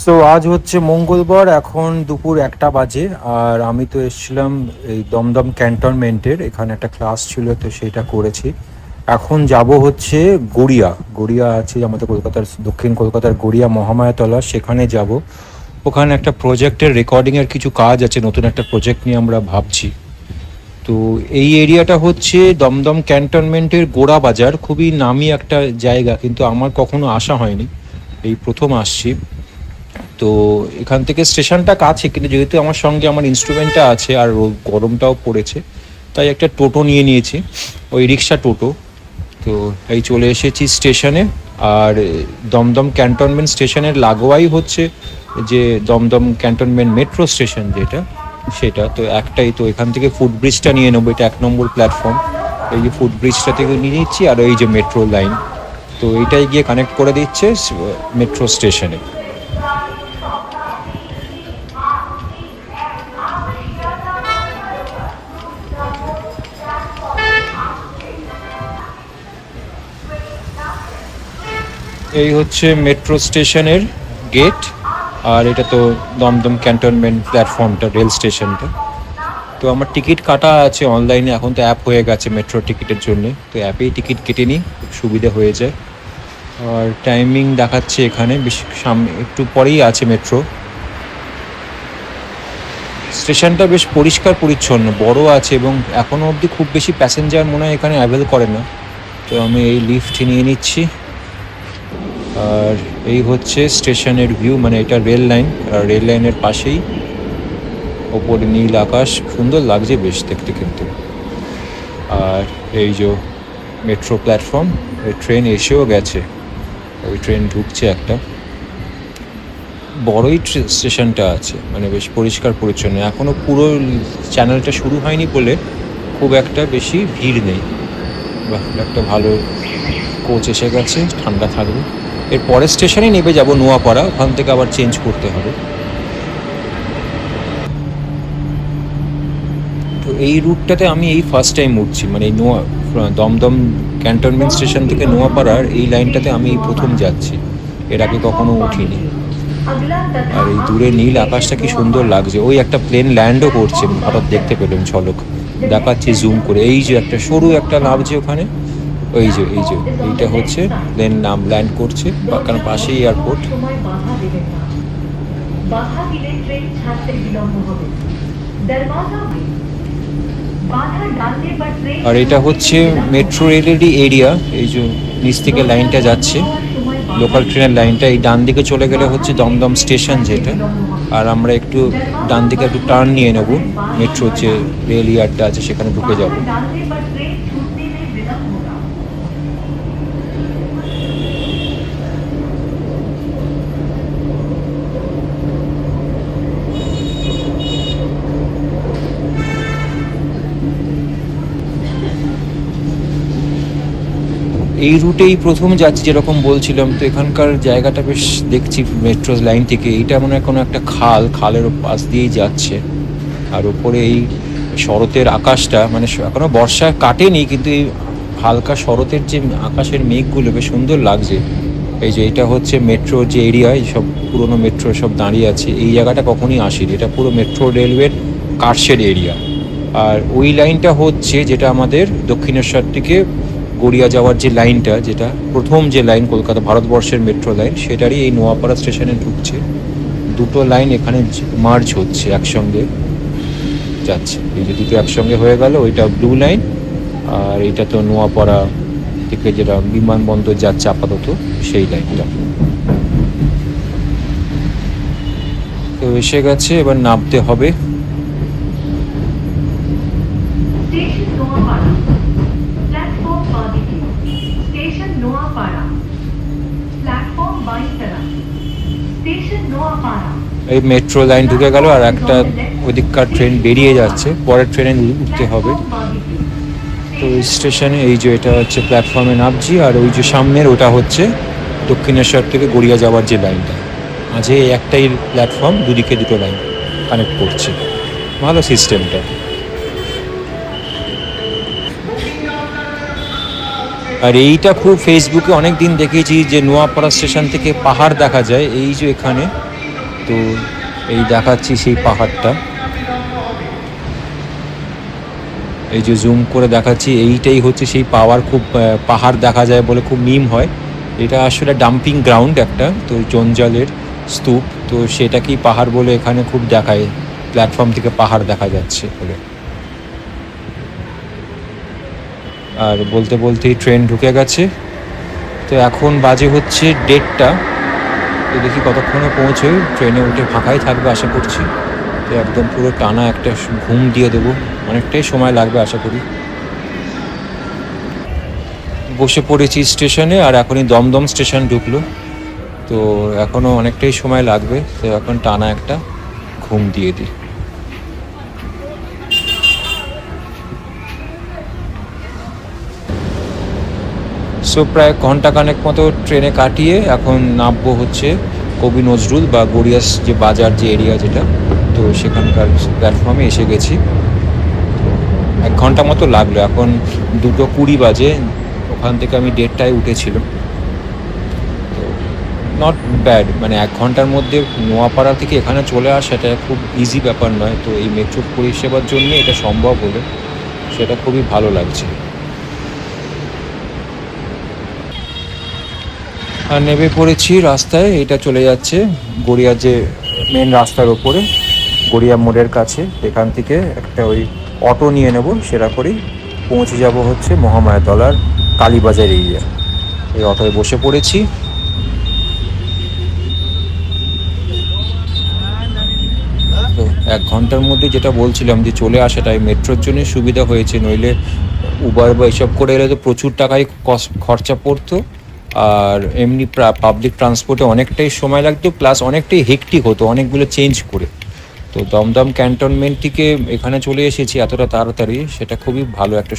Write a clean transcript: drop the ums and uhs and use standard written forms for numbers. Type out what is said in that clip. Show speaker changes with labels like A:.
A: So আজ হচ্ছে মঙ্গলবার, এখন দুপুর 1টা বাজে। আর আমি তো এসেছিলাম এই দমদম ক্যান্টনমেন্টের, এখানে একটা ক্লাস ছিল, তো সেটা করেছি। এখন যাব হচ্ছে গড়িয়া। গড়িয়া আছে আমাদের কলকাতার, দক্ষিণ কলকাতার গড়িয়া মহামায়াতলা, সেখানে যাব। ওখানে একটা প্রজেক্টের রেকর্ডিংয়ের কিছু কাজ আছে, নতুন একটা প্রজেক্ট নিয়ে আমরা ভাবছি। তো এই এরিয়াটা হচ্ছে দমদম ক্যান্টনমেন্টের গোড়া বাজার, খুবই নামি একটা জায়গা, কিন্তু আমার কখনো আসা হয়নি, এই প্রথম আসছি। তো এখান থেকে স্টেশনটা কাছে, কিন্তু যেহেতু আমার সঙ্গে আমার ইনস্ট্রুমেন্টটা আছে আর গরমটাও পড়েছে, তাই একটা টোটো নিয়ে নিয়েছি, ওই রিক্সা টোটো। তো এই চলে এসেছি স্টেশনে। আর দমদম ক্যান্টনমেন্ট স্টেশনের লাগোয়াই হচ্ছে যে দমদম ক্যান্টনমেন্ট মেট্রো স্টেশন যেটা, সেটা তো একটাই। তো এখান থেকে ফুটব্রিজটা নিয়ে নেবো, এটা 1 নম্বর প্ল্যাটফর্ম। এই যে ফুটব্রিজটা থেকে নিয়ে নিচ্ছি, আর এই যে মেট্রো লাইন, তো এইটাই গিয়ে কানেক্ট করে দিচ্ছে মেট্রো স্টেশনে। এই হচ্ছে মেট্রো স্টেশনের গেট। আর এটা তো দমদম ক্যান্টনমেন্ট প্ল্যাটফর্মটা, রেল স্টেশনটা। তো আমার টিকিট কাটা আছে অনলাইনে, এখন তো অ্যাপ হয়ে গেছে মেট্রো টিকিটের জন্য, তো অ্যাপেই টিকিট কেটে নিই, খুব সুবিধা হয়ে যায়। আর টাইমিং দেখাচ্ছে এখানে, বেশি সামনে একটু পরেই আছে মেট্রো স্টেশনটা। বেশ পরিষ্কার পরিচ্ছন্ন, বড় আছে, এবং এখনও অবধি খুব বেশি প্যাসেঞ্জার মনে হয় এখানে অ্যাভেল করে না। তো আমি এই লিফট নিয়ে নিচ্ছি। আর এই হচ্ছে স্টেশনের ভিউ, মানে এটা রেল লাইন, আর রেল লাইনের পাশেই ওপরে নীল আকাশ, সুন্দর লাগছে বেশ দেখতে কিন্তু। আর এই যে মেট্রো প্ল্যাটফর্ম, ওই ট্রেন এসেও গেছে, ওই ট্রেন ঢুকছে একটা। বড়ই স্টেশনটা আছে, মানে বেশ পরিষ্কার পরিচ্ছন্ন, এখনও পুরো চ্যানেলটা শুরু হয়নি বলে খুব একটা বেশি ভিড় নেই। বা একটা ভালো কোচ এসে গেছে, ঠান্ডা থাকবে। এর পরের স্টেশনে নেমে যাব নোয়াপাড়া, ওখান থেকে আবার চেঞ্জ করতে হবে। তো এই রুটটাতে আমি এই ফার্স্ট টাইম উঠছি, মানে এই দমদম ক্যান্টনমেন্ট স্টেশন থেকে নোয়াপাড়ার এই লাইনটাতে আমি এই প্রথম যাচ্ছি, এর আগে কখনো উঠিনি। আর এই দূরে নীল আকাশটা কি সুন্দর লাগছে, ওই একটা প্লেন ল্যান্ডও করছে, হঠাৎ দেখতে পেলাম, ঝলক দেখাচ্ছি জুম করে। এই যে একটা সরু একটা নামছে ওখানে, ওই যে এই যে এইটা হচ্ছে প্লেন নাম ল্যান্ড করছে, কারণ পাশেই এয়ারপোর্ট। আর এটা হচ্ছে মেট্রো রেলেরই এরিয়া, এই যে নিচ থেকে লাইনটা যাচ্ছে, লোকাল ট্রেনের লাইনটা। এই ডান দিকে চলে গেলে হচ্ছে দমদম স্টেশন যেটা, আর আমরা একটু ডান দিকে একটু টার্ন নিয়ে নেব, মেট্রোর যে রেল ইয়ার্ডটা আছে সেখানে ঢুকে যাব। এই রুটেই প্রথম যাচ্ছি যেরকম বলছিলাম। তো এখানকার জায়গাটা বেশ দেখছি মেট্রো লাইন থেকে, এইটা মনে হয় কোনো একটা খালের পাশ দিয়েই যাচ্ছে। আর ওপরে এই শরতের আকাশটা, মানে এখনো বর্ষা কাটেনি, কিন্তু এই হালকা শরতের যে আকাশের মেঘগুলো বেশ সুন্দর লাগছে। এই যে এটা হচ্ছে মেট্রোর যে এরিয়া, সব পুরোনো মেট্রো সব দাঁড়িয়ে আছে, এই জায়গাটা কখনই আসেনি, এটা পুরো মেট্রো রেলওয়ের কার্শেড এরিয়া। আর ওই লাইনটা হচ্ছে যেটা আমাদের দক্ষিণেশ্বর থেকে গড়িয়া যাওয়ার যে লাইনটা, যেটা প্রথম যে লাইন কলকাতা ভারতবর্ষের মেট্রো লাইন, সেটারই এই নোয়াপাড়া স্টেশনে ঢুকছে। দুটো লাইন এখানে মার্জ হচ্ছে, একসঙ্গে যাচ্ছে। এই যে দুটো একসঙ্গে হয়ে গেল, ওইটা ব্লু লাইন, আর এইটা তো নোয়াপাড়া থেকে যেটা বিমানবন্দর যাচ্ছে আপাতত, সেই লাইনটা। তো এসে গেছে, এবার নামতে হবে। এই মেট্রো লাইন ঢুকে গেল, আর একটা ওদিককার ট্রেন বেরিয়ে যাচ্ছে, পরের ট্রেনে উঠতে হবে। তো স্টেশনে এই যে এটা হচ্ছে প্ল্যাটফর্মে নামছি, আর ওই যে সামনের ওটা হচ্ছে দক্ষিণেশ্বর থেকে গড়িয়া যাওয়ার যে লাইনটা, মাঝে একটাই প্ল্যাটফর্ম, দুদিকে দুটো লাইন কানেক্ট করছে, ভালো সিস্টেমটা। আর এইটা খুব ফেসবুকে অনেক দিন দেখেছি যে নোয়াপাড়া স্টেশন থেকে পাহাড় দেখা যায়, এই যে এখানে তো এই দেখাচ্ছি সেই পাহাড়টা, এই যে জুম করে দেখাচ্ছি, এইটাই হচ্ছে সেই পাহাড় দেখা যায় বলে খুব মিম হয়। এটা আসলে ডাম্পিং গ্রাউন্ড একটা, তো জঞ্জালের স্তূপ, তো সেটাকেই পাহাড় বলে এখানে খুব দেখায়, প্ল্যাটফর্ম থেকে পাহাড় দেখা যাচ্ছে বলে। আর বলতে বলতেই ট্রেন ঢুকে গেছে। তো এখন বাজে হচ্ছে 1:30, তো দেখি কতক্ষণে পৌঁছোই। ট্রেনে উঠে ফাঁকাই থাকবে আশা করছি, তো একদম পুরো টানা একটা ঘুম দিয়ে দেবো, অনেকটাই সময় লাগবে আশা করি। বসে পড়েছি স্টেশনে, আর এখনই দমদম স্টেশন ঢুকলো, তো এখনও অনেকটাই সময় লাগবে, তো এখন টানা একটা ঘুম দিয়ে দিই। সো প্রায় ঘন্টাখানেক মতো ট্রেনে কাটিয়ে এখন নামবো হচ্ছে কবি নজরুল বা গড়িয়াস যে বাজার যে এরিয়া যেটা, তো সেখানকার প্ল্যাটফর্মে এসে গেছি। 1 ঘন্টা মতো লাগলো, এখন 2:20 বাজে, ওখান থেকে আমি 1:30টায় উঠেছিলাম। তো নট ব্যাড, মানে 1 ঘন্টার মধ্যে নোয়াপাড়া থেকে এখানে চলে আসা এটা খুব ইজি ব্যাপার নয়, তো এই মেট্রো পরিষেবার জন্য এটা সম্ভব হলো, সেটা খুবই ভালো লাগছে। আর নেমে পড়েছি রাস্তায়, এটা চলে যাচ্ছে গড়িয়া যে মেন রাস্তার ওপরে, গড়িয়া মোড়ের কাছে। এখান থেকে একটা ওই অটো নিয়ে নেব, সেটা করেই পৌঁছে যাব হচ্ছে মহামায়াতলার কালীবাজার এরিয়া। এই অটোয় বসে পড়েছি। তো 1 ঘন্টার মধ্যে যেটা বলছিলাম যে চলে আসাটাই মেট্রোর জন্য সুবিধা হয়েছে, নইলে উবার বা এসব করে এলে তো প্রচুর টাকাই খরচা পড়তো, আর এমনি পাবলিক ট্রান্সপোর্টে অনেকটাই সময় লাগতো, প্লাস অনেকটাই হেক্টিক হতো অনেকগুলো চেঞ্জ করে। তো দমদম ক্যান্টনমেন্ট থেকে এখানে চলে এসেছি এতটা তাড়াতাড়ি, সেটা খুবই ভালো একটা